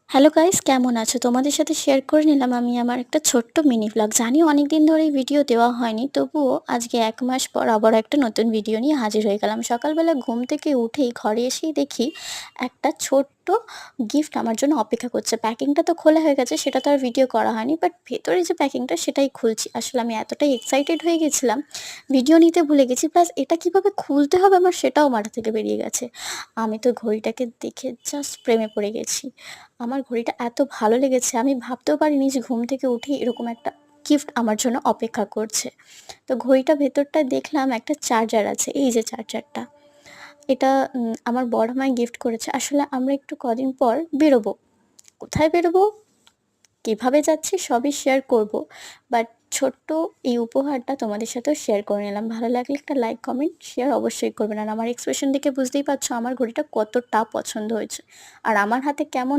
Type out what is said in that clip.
Hello guys, কেমন আছো? তোমাদের সাথে শেয়ার করে নিলাম আমি আমার একটা ছোট্ট মিনি ভ্লগ। জানি অনেক দিন ধরেই ভিডিও দেওয়া হয়নি, তবুও আজকে ১ মাস পর আবারও একটা নতুন ভিডিও নিয়ে হাজির হয়ে গেলাম। সকালবেলা ঘুম থেকে উঠেই ঘরে এসেই দেখি একটা ছোট্ট গিফট আমার জন্য অপেক্ষা করছে। প্যাকিংটা তো খোলা হয়ে গেছে, সেটা তো আর ভিডিও করা হয়নি। বাট ভেতরে যে প্যাকিংটা সেটাই খুলছি। আসলে আমি এতটাই এক্সাইটেড হয়ে গেছিলাম, ভিডিও নিতে ভুলে গেছি। প্লাস এটা কিভাবে খুলতে হবে আমার সেটাও মাথা থেকে বেরিয়ে গেছে। আমি তো ঘড়িটাকে দেখে জাস্ট প্রেমে পড়ে গেছি। আমার ঘড়িটা এত ভালো লেগেছে, আমি ভাবতেও পারিনি যে ঘুম থেকে উঠেই এরকম একটা গিফট আমার জন্য অপেক্ষা করছে। তো ঘড়িটা ভেতরটায় দেখলাম একটা চার্জার আছে, এই যে চার্জারটা। এটা আমার বড় আমায় গিফট করেছে। আসলে আমরা একটু কদিন পর বেরোবো। কোথায় বেরোবো, কিভাবে যাচ্ছি সবই শেয়ার করব। বাট ছোট্ট এই উপহারটা তোমাদের সাথেও শেয়ার করে নিলাম। ভালো লাগলে একটা লাইক, কমেন্ট, শেয়ার অবশ্যই করবেন। আর আমার এক্সপ্রেশন দেখে বুঝতেই পারছো আমার ঘড়িটা কতটা পছন্দ হয়েছে। আর আমার হাতে কেমন